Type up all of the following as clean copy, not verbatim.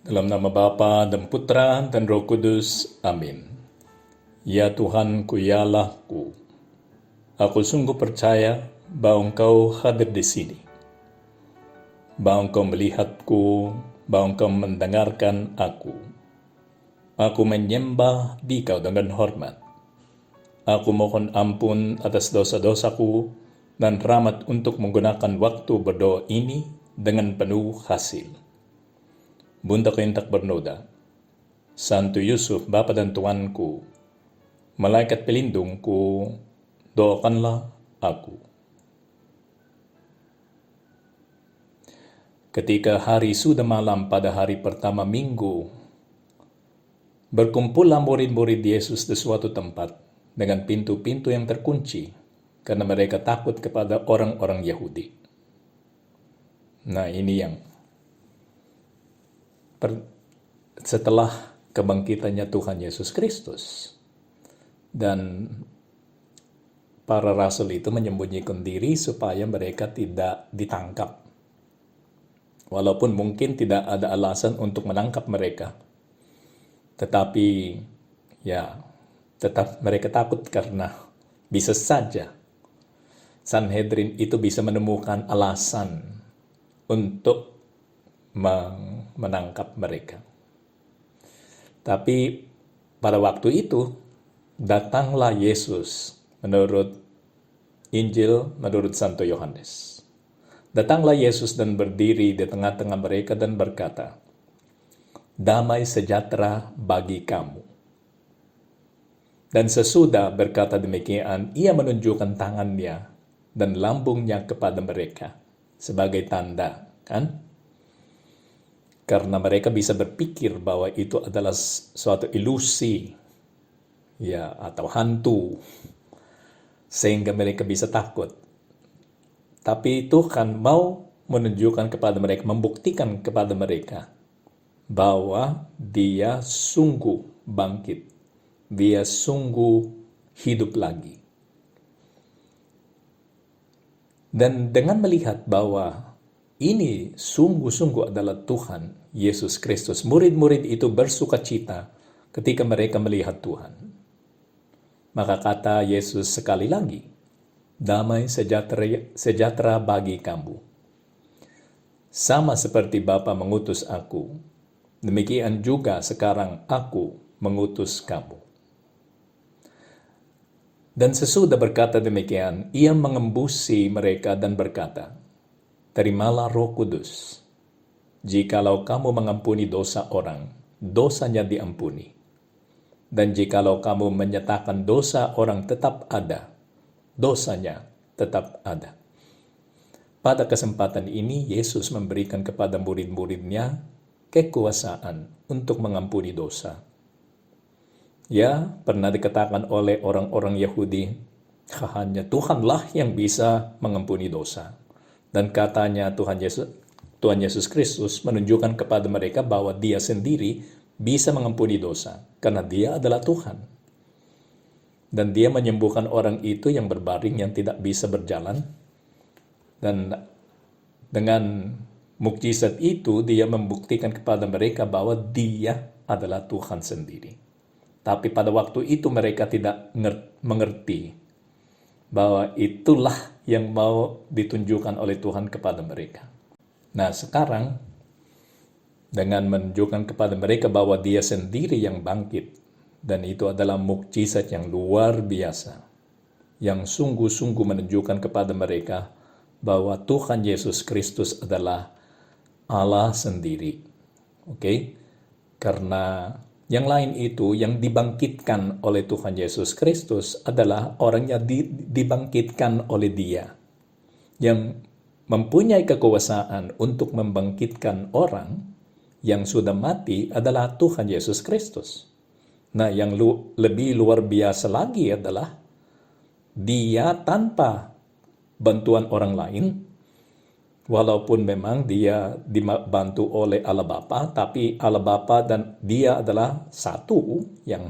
Dalam nama Bapa dan Putra dan Roh Kudus. Amin. Ya Tuhanku, ya Allahku, aku sungguh percaya bahwa Engkau hadir di sini, bahwa Engkau melihatku, bahwa Engkau mendengarkan aku. Aku menyembah Dikau dengan hormat. Aku mohon ampun atas dosa-dosaku dan rahmat untuk menggunakan waktu berdoa ini dengan penuh hasil. Bundaku yang tak bernoda, Santo Yusuf, Bapa dan Tuanku, malaikat pelindungku, doakanlah aku. Ketika hari sudah malam pada hari pertama minggu, berkumpullah murid-murid Yesus di suatu tempat dengan pintu-pintu yang terkunci karena mereka takut kepada orang-orang Yahudi. Nah, ini yang setelah kebangkitannya Tuhan Yesus Kristus, dan para rasul itu menyembunyikan diri supaya mereka tidak ditangkap. Walaupun mungkin tidak ada alasan untuk menangkap mereka, tetapi ya tetap mereka takut karena bisa saja Sanhedrin itu bisa menemukan alasan untuk menangkap mereka. Tapi pada waktu itu datanglah Yesus menurut Injil menurut Santo Yohanes. Datanglah Yesus dan berdiri di tengah-tengah mereka dan berkata, "Damai sejahtera bagi kamu." Dan sesudah berkata demikian, ia menunjukkan tangannya dan lambungnya kepada mereka sebagai tanda, kan? Karena mereka bisa berpikir bahwa itu adalah suatu ilusi, ya, atau hantu, sehingga mereka bisa takut. Tapi Tuhan mau menunjukkan kepada mereka, membuktikan kepada mereka bahwa Dia sungguh bangkit, Dia sungguh hidup lagi. Dan dengan melihat bahwa ini sungguh-sungguh adalah Tuhan Yesus Kristus, murid-murid itu bersuka cita ketika mereka melihat Tuhan. Maka kata Yesus sekali lagi, "Damai sejahtera bagi kamu. Sama seperti Bapa mengutus aku, demikian juga sekarang aku mengutus kamu." Dan sesudah berkata demikian, ia mengembusi mereka dan berkata, "Terimalah Roh Kudus. Jikalau kamu mengampuni dosa orang, dosanya diampuni. Dan jikalau kamu menyatakan dosa orang tetap ada, dosanya tetap ada." Pada kesempatan ini, Yesus memberikan kepada murid-muridnya kekuasaan untuk mengampuni dosa. Ya, pernah dikatakan oleh orang-orang Yahudi, hanya Tuhanlah yang bisa mengampuni dosa. Dan katanya Tuhan Yesus Kristus menunjukkan kepada mereka bahwa Dia sendiri bisa mengampuni dosa karena Dia adalah Tuhan. Dan Dia menyembuhkan orang itu yang berbaring, yang tidak bisa berjalan. Dan dengan mukjizat itu Dia membuktikan kepada mereka bahwa Dia adalah Tuhan sendiri. Tapi pada waktu itu mereka tidak mengerti bahwa itulah yang mau ditunjukkan oleh Tuhan kepada mereka. Nah, sekarang dengan menunjukkan kepada mereka bahwa Dia sendiri yang bangkit, dan itu adalah mukjizat yang luar biasa, yang sungguh-sungguh menunjukkan kepada mereka bahwa Tuhan Yesus Kristus adalah Allah sendiri. Oke? Karena yang lain itu, yang dibangkitkan oleh Tuhan Yesus Kristus adalah orang yang dibangkitkan oleh Dia. Yang mempunyai kekuasaan untuk membangkitkan orang yang sudah mati adalah Tuhan Yesus Kristus. Nah, yang lebih luar biasa lagi adalah Dia tanpa bantuan orang lain, walaupun memang Dia dibantu oleh Allah Bapa, tapi Allah Bapa dan Dia adalah satu, yang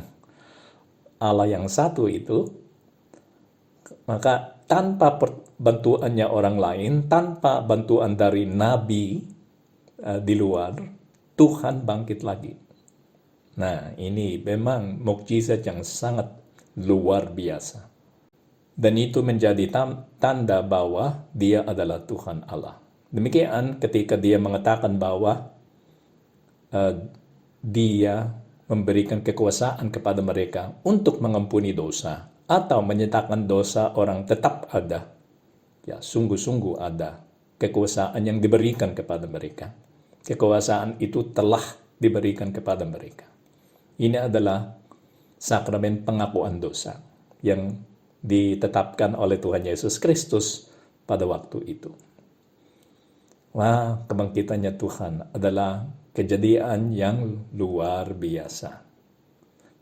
Allah yang satu itu. Maka tanpa bantuannya orang lain, tanpa bantuan dari nabi di luar, Tuhan bangkit lagi. Nah, ini memang mukjizat yang sangat luar biasa. Dan itu menjadi tanda bahwa dia adalah Tuhan Allah. Demikian ketika dia mengatakan bahwa dia memberikan kekuasaan kepada mereka untuk mengampuni dosa atau menyatakan dosa orang tetap ada. Ya, sungguh-sungguh ada kekuasaan yang diberikan kepada mereka. Kekuasaan itu telah diberikan kepada mereka. Ini adalah sakramen pengakuan dosa yang ditetapkan oleh Tuhan Yesus Kristus pada waktu itu. Wah, kebangkitannya Tuhan adalah kejadian yang luar biasa.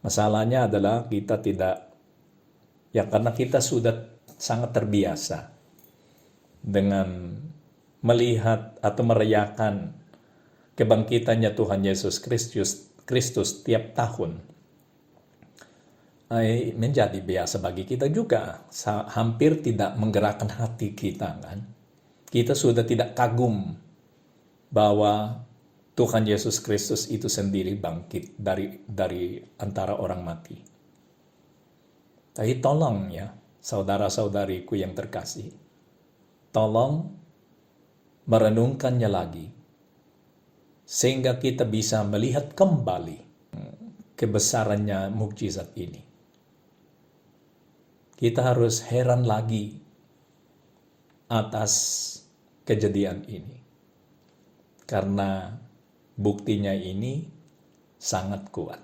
Masalahnya adalah kita tidak, ya karena kita sudah sangat terbiasa dengan melihat atau merayakan kebangkitannya Tuhan Yesus Kristus tiap tahun. Menjadi biasa bagi kita juga, hampir tidak menggerakkan hati kita kan. Kita sudah tidak kagum bahwa Tuhan Yesus Kristus itu sendiri bangkit dari antara orang mati. Tapi tolong ya, saudara-saudariku yang terkasih, tolong merenungkannya lagi, sehingga kita bisa melihat kembali kebesarannya mukjizat ini. Kita harus heran lagi atas kejadian ini. Karena buktinya ini sangat kuat.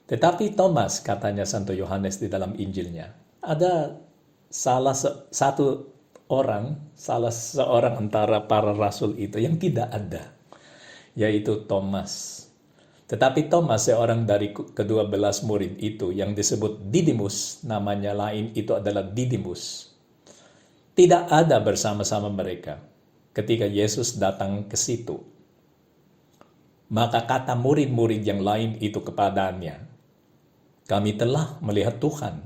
Tetapi Thomas, katanya Santo Yohanes di dalam Injilnya, ada salah seorang antara para rasul itu yang tidak ada, yaitu Thomas. Tetapi Thomas, seorang dari ke-12 murid itu yang disebut Didimus, namanya lain itu adalah Didimus, tidak ada bersama-sama mereka ketika Yesus datang ke situ. Maka kata murid-murid yang lain itu kepadanya, "Kami telah melihat Tuhan."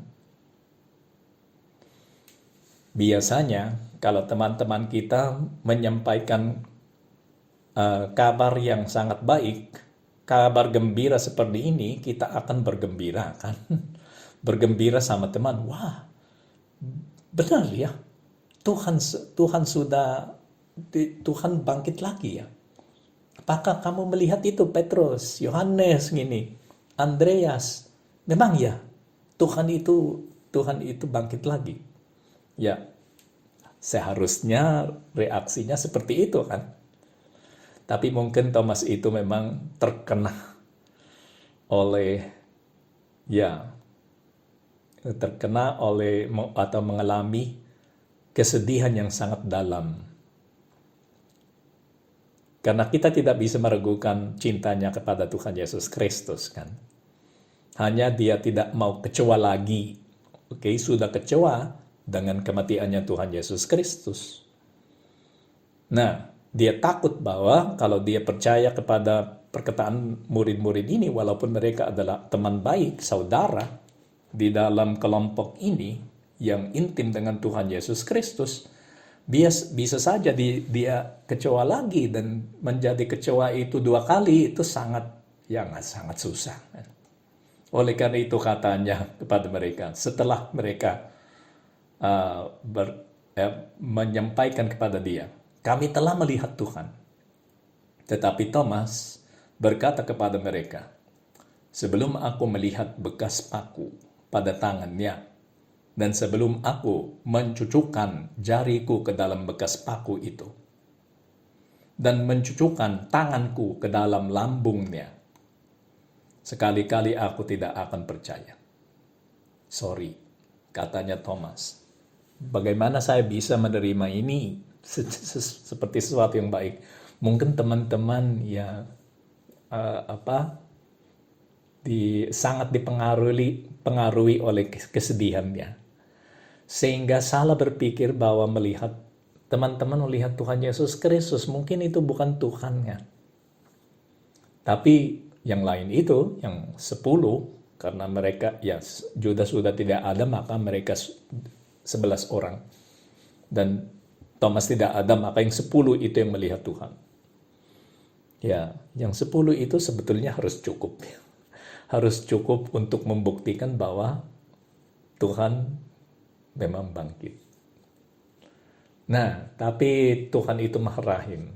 Biasanya kalau teman-teman kita menyampaikan kabar yang sangat baik, kabar gembira seperti ini, kita akan bergembira kan? Bergembira sama teman. Wah, benar ya. Tuhan bangkit lagi ya. Apakah kamu melihat itu, Petrus, Yohanes gini, Andreas? Memang ya, Tuhan itu bangkit lagi. Ya, seharusnya reaksinya seperti itu kan. Tapi mungkin Thomas itu memang terkena atau mengalami kesedihan yang sangat dalam. Karena kita tidak bisa meragukan cintanya kepada Tuhan Yesus Kristus kan. Hanya dia tidak mau kecewa lagi. Oke, sudah kecewa dengan kematiannya Tuhan Yesus Kristus. Nah, dia takut bahwa kalau dia percaya kepada perkataan murid-murid ini, walaupun mereka adalah teman baik, saudara, di dalam kelompok ini yang intim dengan Tuhan Yesus Kristus, bisa saja dia kecewa lagi, dan menjadi kecewa itu 2 kali, itu sangat susah. Oleh karena itu katanya kepada mereka, setelah mereka menyampaikan kepada dia, "Kami telah melihat Tuhan." Tetapi Thomas berkata kepada mereka, "Sebelum aku melihat bekas paku pada tangannya, dan sebelum aku mencucukkan jariku ke dalam bekas paku itu, dan mencucukkan tanganku ke dalam lambungnya, sekali-kali aku tidak akan percaya." Sorry, katanya Thomas. Bagaimana saya bisa menerima ini seperti sesuatu yang baik? Mungkin teman-teman sangat dipengaruhi oleh kesedihannya, sehingga salah berpikir bahwa teman-teman melihat Tuhan Yesus Kristus, mungkin itu bukan Tuhannya. Tapi yang lain itu, yang 10, karena mereka Judas sudah tidak ada, maka mereka 11 orang. Dan Thomas tidak ada, maka yang 10 itu yang melihat Tuhan. Ya, yang 10 itu sebetulnya harus cukup. Harus cukup untuk membuktikan bahwa Tuhan memang bangkit. Nah, tapi Tuhan itu Maha Rahim.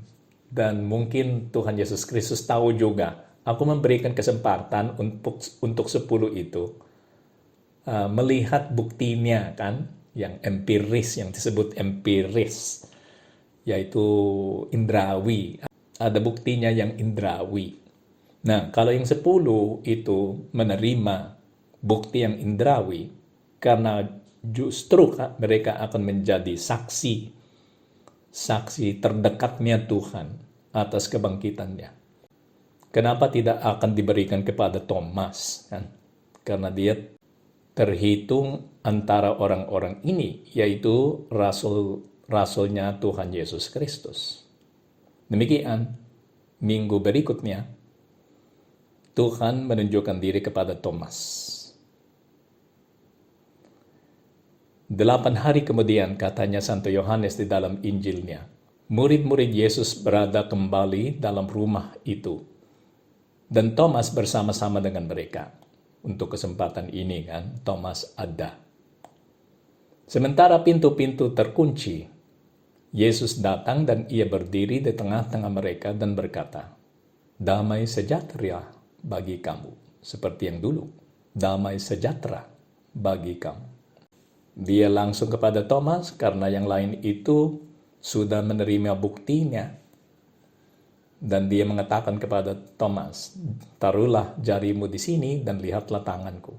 Dan mungkin Tuhan Yesus Kristus tahu juga, aku memberikan kesempatan untuk 10 itu melihat buktinya kan, yang empiris, yang disebut empiris, yaitu indrawi. Ada buktinya yang indrawi. Nah, kalau yang 10 itu menerima bukti yang indrawi, karena justru mereka akan menjadi saksi terdekatnya Tuhan atas kebangkitannya. Kenapa tidak akan diberikan kepada Thomas? Kan? Karena dia terhitung antara orang-orang ini, yaitu rasulnya Tuhan Yesus Kristus. Demikian, minggu berikutnya, Tuhan menunjukkan diri kepada Thomas. 8 hari kemudian, katanya Santo Yohanes di dalam Injilnya, murid-murid Yesus berada kembali dalam rumah itu. Dan Thomas bersama-sama dengan mereka. Untuk kesempatan ini kan, Thomas ada. Sementara pintu-pintu terkunci, Yesus datang dan ia berdiri di tengah-tengah mereka dan berkata, damai sejahtera bagi kamu. Seperti yang dulu, damai sejahtera bagi kamu. Dia langsung kepada Thomas karena yang lain itu sudah menerima buktinya. Dan dia mengatakan kepada Thomas, taruhlah jarimu di sini dan lihatlah tanganku.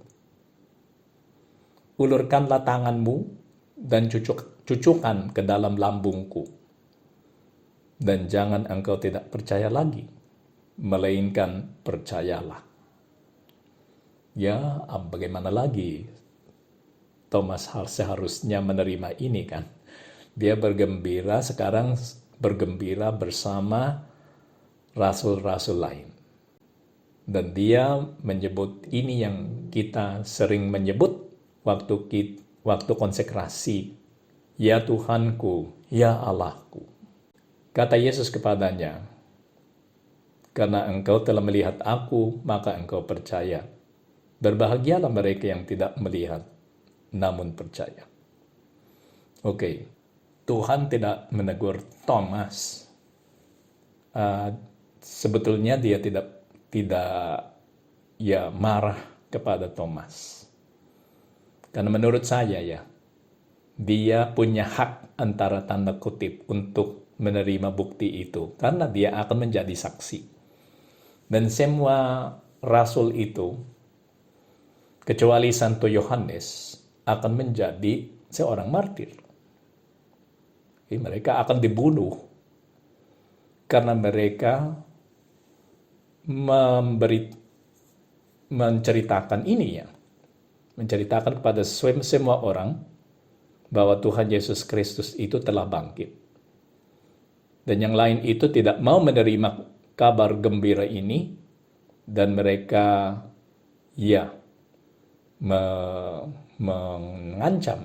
Ulurkanlah tanganmu dan cucukkan ke dalam lambungku. Dan jangan engkau tidak percaya lagi, melainkan percayalah. Ya, bagaimana lagi? Thomas seharusnya menerima ini kan. Dia bergembira, sekarang bergembira bersama rasul-rasul lain. Dan dia menyebut ini yang kita sering menyebut waktu konsekrasi. Ya Tuhanku, ya Allahku. Kata Yesus kepadanya, karena engkau telah melihat aku, maka engkau percaya. Berbahagialah mereka yang tidak melihat, namun percaya. Oke, Tuhan tidak menegur Thomas. Sebetulnya dia tidak marah kepada Thomas. Karena menurut saya dia punya hak antara tanda kutip untuk menerima bukti itu. Karena dia akan menjadi saksi. Dan semua rasul itu, kecuali Santo Yohanes, akan menjadi seorang martir. Mereka akan dibunuh karena mereka menceritakan ini menceritakan kepada semua orang bahwa Tuhan Yesus Kristus itu telah bangkit. Dan yang lain itu tidak mau menerima kabar gembira ini dan mereka mengancam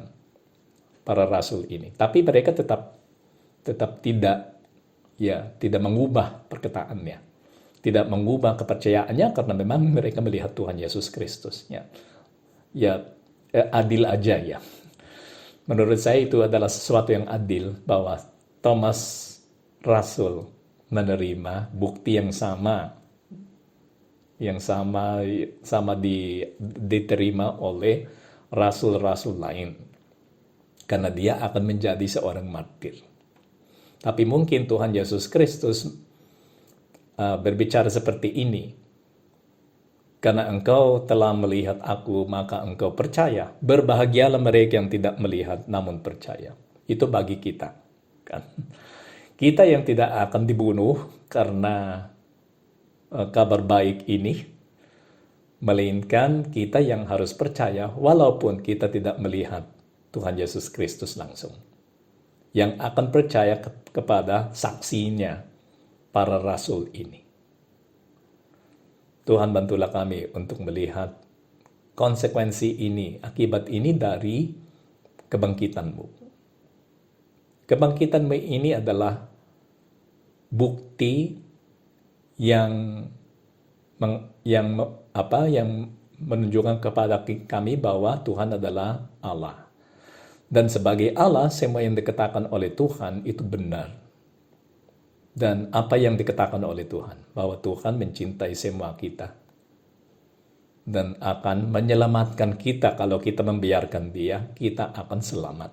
para rasul ini. Tapi mereka tetap tidak mengubah perkataannya. Tidak mengubah kepercayaannya karena memang mereka melihat Tuhan Yesus Kristus. Adil aja . Menurut saya itu adalah sesuatu yang adil bahwa Thomas rasul menerima bukti yang sama diterima oleh rasul-rasul lain. Karena dia akan menjadi seorang martir. Tapi mungkin Tuhan Yesus Kristus berbicara seperti ini. Karena engkau telah melihat aku, maka engkau percaya. Berbahagialah mereka yang tidak melihat, namun percaya. Itu bagi kita. Kan? Kita yang tidak akan dibunuh karena kabar baik ini, melainkan kita yang harus percaya walaupun kita tidak melihat Tuhan Yesus Kristus langsung. Yang akan percaya kepada saksinya para rasul ini. Tuhan bantulah kami untuk melihat konsekuensi ini, akibat ini dari kebangkitanmu. Kebangkitanmu ini adalah bukti yang yang menunjukkan kepada kami bahwa Tuhan adalah Allah. Dan sebagai Allah, semua yang dikatakan oleh Tuhan itu benar. Dan apa yang dikatakan oleh Tuhan, bahwa Tuhan mencintai semua kita dan akan menyelamatkan kita. Kalau kita membiarkan Dia, kita akan selamat.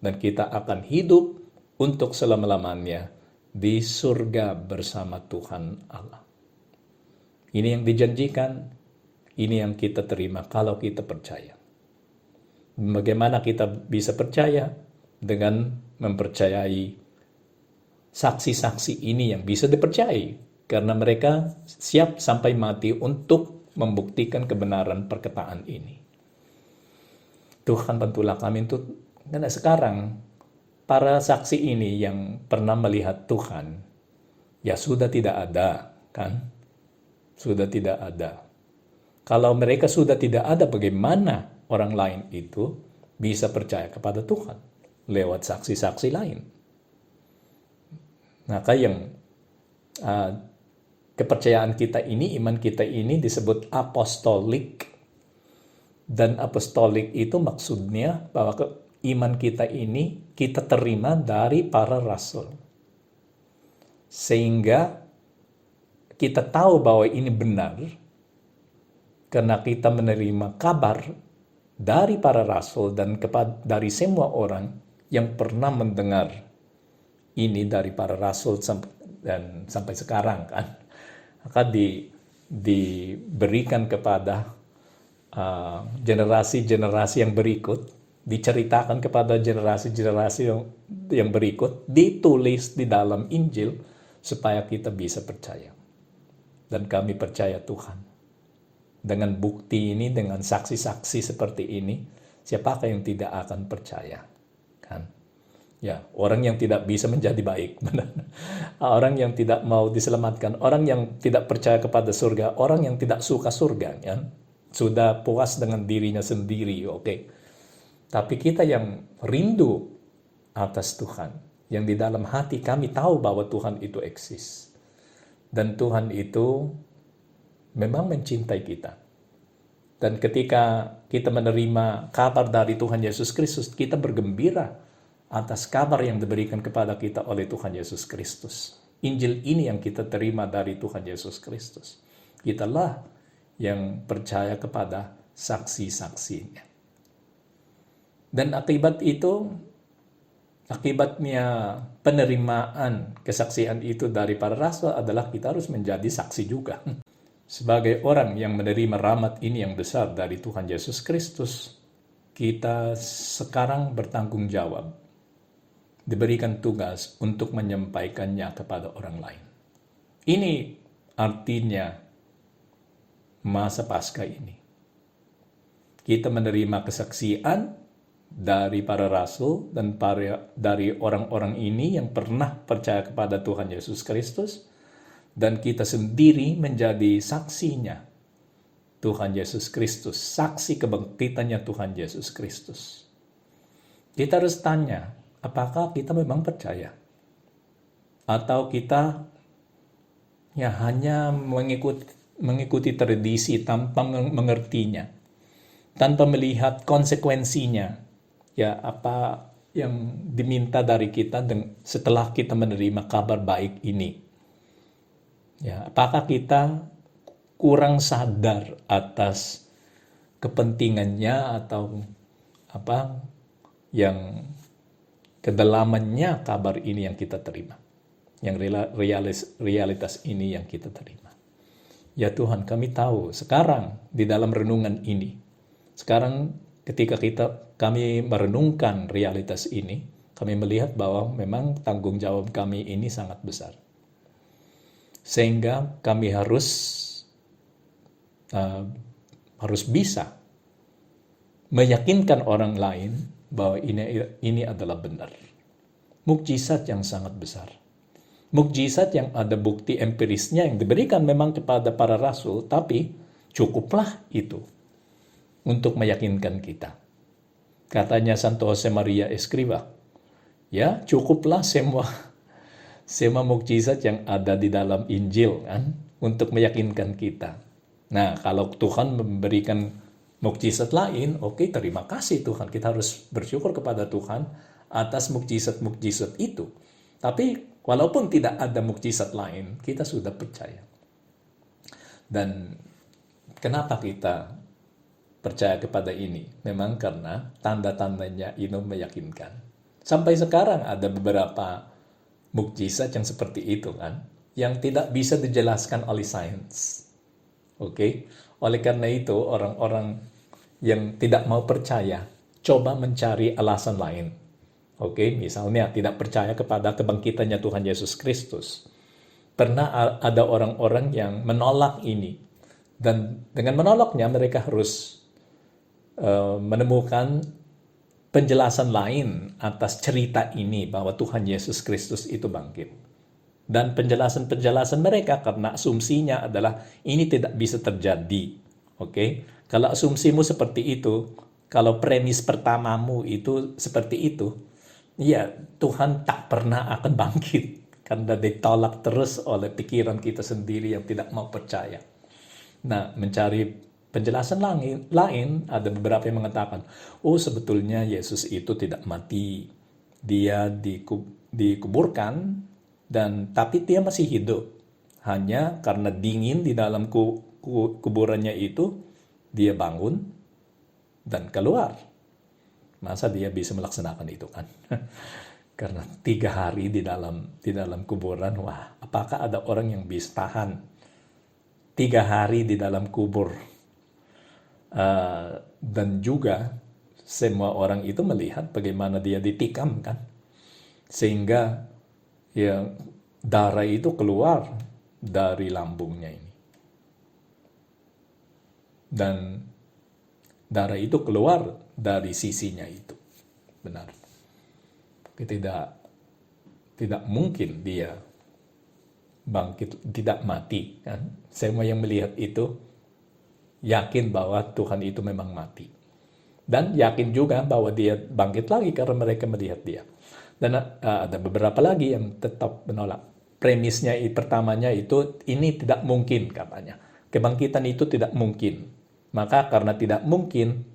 Dan kita akan hidup untuk selama-lamanya di surga bersama Tuhan Allah. Ini yang dijanjikan, ini yang kita terima kalau kita percaya. Bagaimana kita bisa percaya? Dengan mempercayai saksi-saksi ini yang bisa dipercayai. Karena mereka siap sampai mati untuk membuktikan kebenaran perkataan ini. Tuhan bantulah kami untuk, karena sekarang para saksi ini yang pernah melihat Tuhan, ya sudah tidak ada, kan? Sudah tidak ada. Kalau mereka sudah tidak ada, bagaimana orang lain itu bisa percaya kepada Tuhan lewat saksi-saksi lain? Maka yang kepercayaan kita ini, iman kita ini disebut apostolik. Dan apostolik itu maksudnya bahwa iman kita ini kita terima dari para rasul. Sehingga kita tahu bahwa ini benar karena kita menerima kabar dari para rasul dan dari semua orang yang pernah mendengar ini dari para rasul dan sampai sekarang, kan. Maka diberikan kepada generasi-generasi yang berikut, diceritakan kepada generasi-generasi yang berikut, ditulis di dalam Injil supaya kita bisa percaya. Dan kami percaya Tuhan. Dengan bukti ini, dengan saksi-saksi seperti ini, siapakah yang tidak akan percaya? Kan? Ya, orang yang tidak bisa menjadi baik, orang yang tidak mau diselamatkan, orang yang tidak percaya kepada surga, orang yang tidak suka surga, ya, sudah puas dengan dirinya sendiri, oke. Tapi kita yang rindu atas Tuhan, yang di dalam hati kami tahu bahwa Tuhan itu eksis, dan Tuhan itu memang mencintai kita. Dan ketika kita menerima kabar dari Tuhan Yesus Kristus, kita bergembira atas kabar yang diberikan kepada kita oleh Tuhan Yesus Kristus. Injil ini yang kita terima dari Tuhan Yesus Kristus. Kitalah yang percaya kepada saksi-saksinya. Dan akibatnya penerimaan kesaksian itu dari para rasul adalah kita harus menjadi saksi juga. Sebagai orang yang menerima rahmat ini yang besar dari Tuhan Yesus Kristus, kita sekarang bertanggung jawab, diberikan tugas untuk menyampaikannya kepada orang lain. Ini artinya masa Paskah ini. Kita menerima kesaksian dari para rasul dan dari orang-orang ini yang pernah percaya kepada Tuhan Yesus Kristus, dan kita sendiri menjadi saksinya Tuhan Yesus Kristus, saksi kebangkitannya Tuhan Yesus Kristus. Kita harus tanya, apakah kita memang percaya? Atau kita ya hanya mengikuti tradisi tanpa mengertinya, tanpa melihat konsekuensinya, ya apa yang diminta dari kita setelah kita menerima kabar baik ini. Ya, apakah kita kurang sadar atas kepentingannya atau apa yang kedalamannya kabar ini yang kita terima, yang realitas ini yang kita terima. Ya Tuhan, kami tahu sekarang di dalam renungan ini, sekarang ketika kami merenungkan realitas ini, kami melihat bahwa memang tanggung jawab kami ini sangat besar. Sehingga kami harus bisa meyakinkan orang lain bahwa ini adalah benar. Mukjizat yang sangat besar. Mukjizat yang ada bukti empirisnya yang diberikan memang kepada para rasul, tapi cukuplah itu untuk meyakinkan kita. Katanya Santo Jose Maria Escrivá, ya cukuplah semua mukjizat yang ada di dalam Injil kan untuk meyakinkan kita. Nah, kalau Tuhan memberikan mukjizat lain, oke, terima kasih Tuhan. Kita harus bersyukur kepada Tuhan atas mukjizat-mukjizat itu. Tapi walaupun tidak ada mukjizat lain, kita sudah percaya. Dan kenapa kita percaya kepada ini? Memang karena tanda-tandanya itu meyakinkan. Sampai sekarang ada beberapa mukjizat yang seperti itu kan, yang tidak bisa dijelaskan oleh sains. Oke? Oleh karena itu, orang-orang yang tidak mau percaya, coba mencari alasan lain. Oke, misalnya tidak percaya kepada kebangkitannya Tuhan Yesus Kristus. Pernah ada orang-orang yang menolak ini. Dan dengan menolaknya mereka harus menemukan penjelasan lain atas cerita ini bahwa Tuhan Yesus Kristus itu bangkit. Dan penjelasan-penjelasan mereka karena asumsinya adalah ini tidak bisa terjadi. Oke? Kalau asumsimu seperti itu, kalau premis pertamamu itu seperti itu, ya Tuhan tak pernah akan bangkit karena ditolak terus oleh pikiran kita sendiri yang tidak mau percaya. Nah, mencari penjelasan lain ada beberapa yang mengatakan, oh sebetulnya Yesus itu tidak mati. Dia dikuburkan, tapi dia masih hidup. Hanya karena dingin di dalam kuburannya itu, dia bangun dan keluar. Masa dia bisa melaksanakan itu kan? Karena 3 hari di dalam kuburan, wah, apakah ada orang yang bisa tahan 3 hari di dalam kubur? Dan juga semua orang itu melihat bagaimana dia ditikam kan, sehingga ya darah itu keluar dari lambungnya ini, dan darah itu keluar dari sisinya itu. Benar, tidak mungkin dia bangkit, tidak mati kan. Semua yang melihat itu yakin bahwa Tuhan itu memang mati. Dan yakin juga bahwa dia bangkit lagi karena mereka melihat dia. Dan ada beberapa lagi yang tetap menolak. Premisnya pertamanya itu, ini tidak mungkin katanya. Kebangkitan itu tidak mungkin. Maka karena tidak mungkin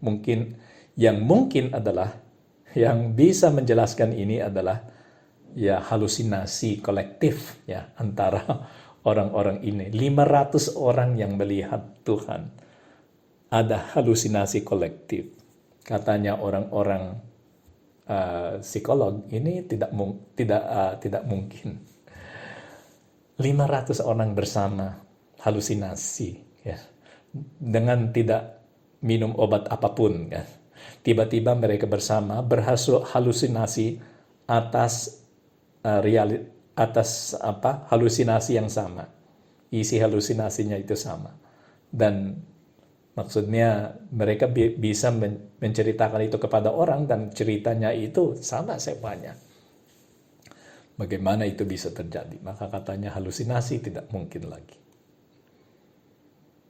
yang mungkin adalah, yang bisa menjelaskan ini adalah ya halusinasi kolektif ya antara orang-orang ini. 500 orang yang melihat Tuhan. Ada halusinasi kolektif. Katanya orang-orang psikolog, ini tidak mungkin. 500 orang bersama halusinasi ya. Dengan tidak minum obat apapun ya. Tiba-tiba mereka bersama berhalusinasi atas halusinasi yang sama. Isi halusinasinya itu sama. Dan maksudnya mereka bisa menceritakan itu kepada orang dan ceritanya itu sama semuanya. Bagaimana itu bisa terjadi? Maka katanya halusinasi tidak mungkin lagi.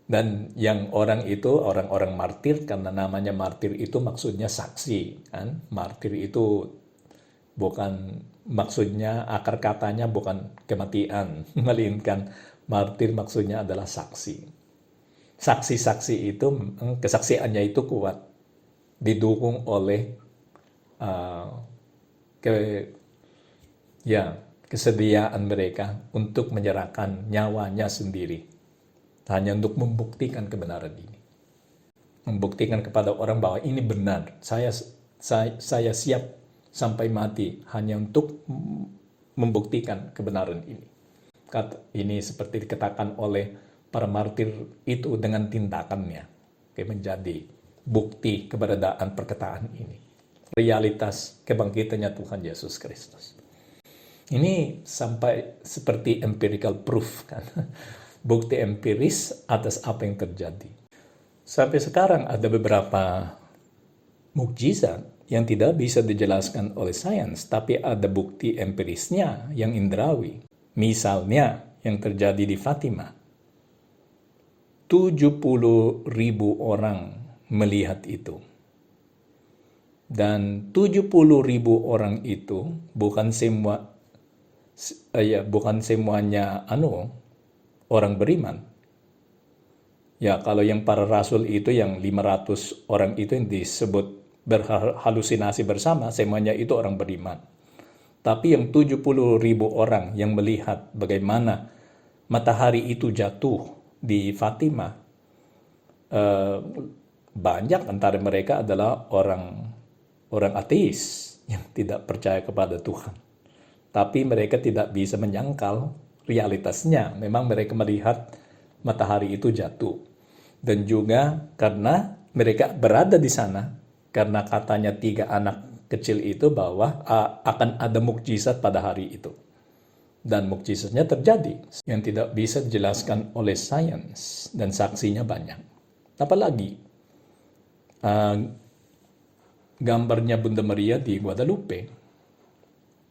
Dan yang orang-orang martir, karena namanya martir itu maksudnya saksi. Kan? Martir itu bukan, maksudnya akar katanya bukan kematian, melainkan martir maksudnya adalah saksi. Saksi-saksi itu, kesaksiannya itu kuat, didukung oleh kesediaan mereka untuk menyerahkan nyawanya sendiri, hanya untuk membuktikan kebenaran ini. Membuktikan kepada orang bahwa ini benar, saya siap sampai mati hanya untuk membuktikan kebenaran ini. Ini seperti dikatakan oleh para martir itu dengan tindakannya, menjadi bukti keberadaan perkataan ini. Realitas kebangkitannya Tuhan Yesus Kristus. Ini sampai seperti empirical proof kan. Bukti empiris atas apa yang terjadi. Sampai sekarang ada beberapa mukjizat yang tidak bisa dijelaskan oleh sains, tapi ada bukti empirisnya yang indrawi. Misalnya yang terjadi di Fatima. 70.000 orang melihat itu. Dan 70.000 orang itu bukan bukan semuanya orang beriman. Ya, kalau yang para rasul itu yang 500 orang itu yang disebut berhalusinasi bersama, semuanya itu orang beriman. Tapi yang 70.000 orang yang melihat bagaimana matahari itu jatuh di Fatima, banyak antara mereka adalah orang ateis yang tidak percaya kepada Tuhan. Tapi mereka tidak bisa menyangkal realitasnya. Memang mereka melihat matahari itu jatuh. Dan juga karena mereka berada di sana, karena katanya 3 anak kecil itu bahwa akan ada mukjizat pada hari itu. Dan mukjizatnya terjadi yang tidak bisa dijelaskan oleh sains dan saksinya banyak. Apalagi gambarnya Bunda Maria di Guadalupe.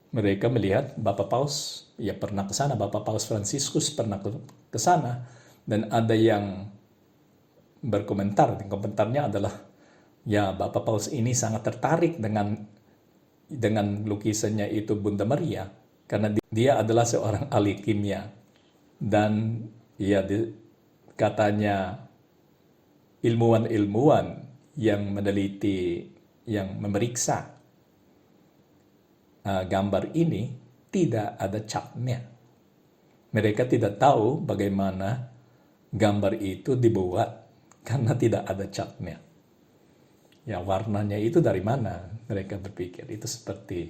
Mereka melihat Bapak Paus, ya pernah ke sana, Bapak Paus Fransiskus pernah ke sana, dan ada yang berkomentar, dan komentarnya adalah, ya Bapak Paus ini sangat tertarik dengan lukisannya itu Bunda Maria, karena dia adalah seorang ahli kimia, dan ya katanya ilmuwan-ilmuwan yang meneliti, yang memeriksa gambar ini tidak ada catnya. Mereka tidak tahu bagaimana gambar itu dibuat karena tidak ada catnya. Ya, warnanya itu dari mana? Mereka berpikir itu seperti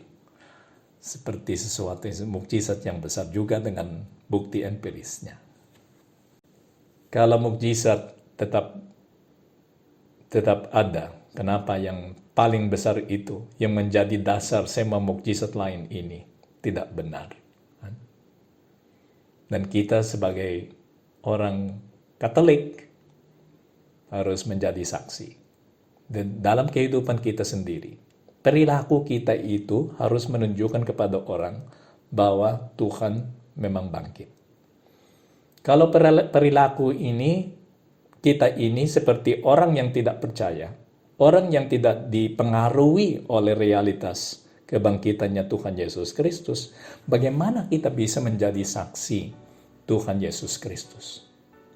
sesuatu yang mukjizat yang besar juga dengan bukti empirisnya. Kalau mukjizat tetap ada, kenapa yang paling besar itu yang menjadi dasar semua mukjizat lain ini tidak benar? Dan kita sebagai orang Katolik harus menjadi saksi. Dan dalam kehidupan kita sendiri, perilaku kita itu harus menunjukkan kepada orang bahwa Tuhan memang bangkit. Kalau perilaku ini, kita ini seperti orang yang tidak percaya, orang yang tidak dipengaruhi oleh realitas kebangkitannya Tuhan Yesus Kristus, bagaimana kita bisa menjadi saksi Tuhan Yesus Kristus?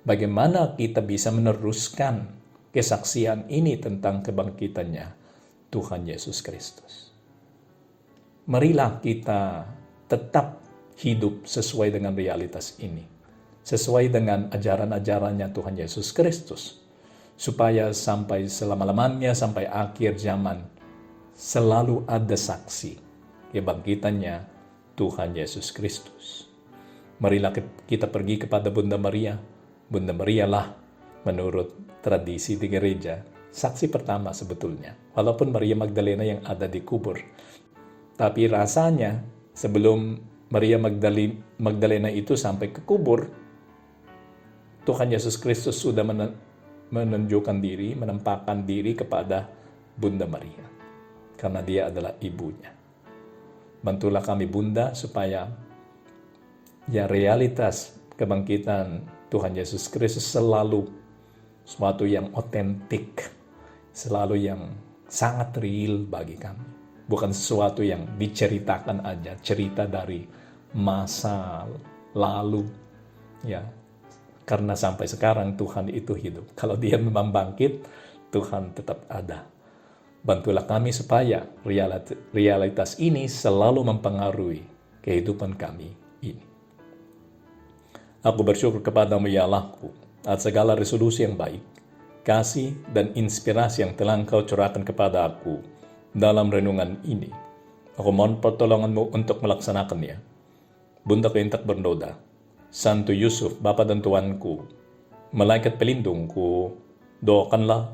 Bagaimana kita bisa meneruskan kesaksian ini tentang kebangkitannya Tuhan Yesus Kristus? Marilah kita tetap hidup sesuai dengan realitas ini, sesuai dengan ajaran-ajarannya Tuhan Yesus Kristus, supaya sampai selama-lamanya, sampai akhir zaman, selalu ada saksi kebangkitannya Tuhan Yesus Kristus. Marilah kita pergi kepada Bunda Maria. Bunda Maria lah, menurut tradisi di gereja, saksi pertama sebetulnya. Walaupun Maria Magdalena yang ada di kubur. Tapi rasanya, sebelum Maria Magdalena itu sampai ke kubur, Tuhan Yesus Kristus sudah menunjukkan diri, menampakkan diri kepada Bunda Maria. Karena dia adalah ibunya. Bantulah kami Bunda supaya ya realitas kebangkitan Tuhan Yesus Kristus selalu suatu yang otentik, selalu yang sangat real bagi kami. Bukan sesuatu yang diceritakan aja, cerita dari masa lalu. Ya, karena sampai sekarang Tuhan itu hidup. Kalau dia memang bangkit, Tuhan tetap ada. Bantulah kami supaya realitas ini selalu mempengaruhi kehidupan kami ini. Aku bersyukur kepadamu ya Allahku atas segala resolusi yang baik, kasih dan inspirasi yang telah Engkau curahkan kepada aku dalam renungan ini. Aku mohon pertolonganmu untuk melaksanakannya. Bunda Keintak bernoda, Santo Yusuf, Bapa dan Tuanku, Malaikat pelindungku, doakanlah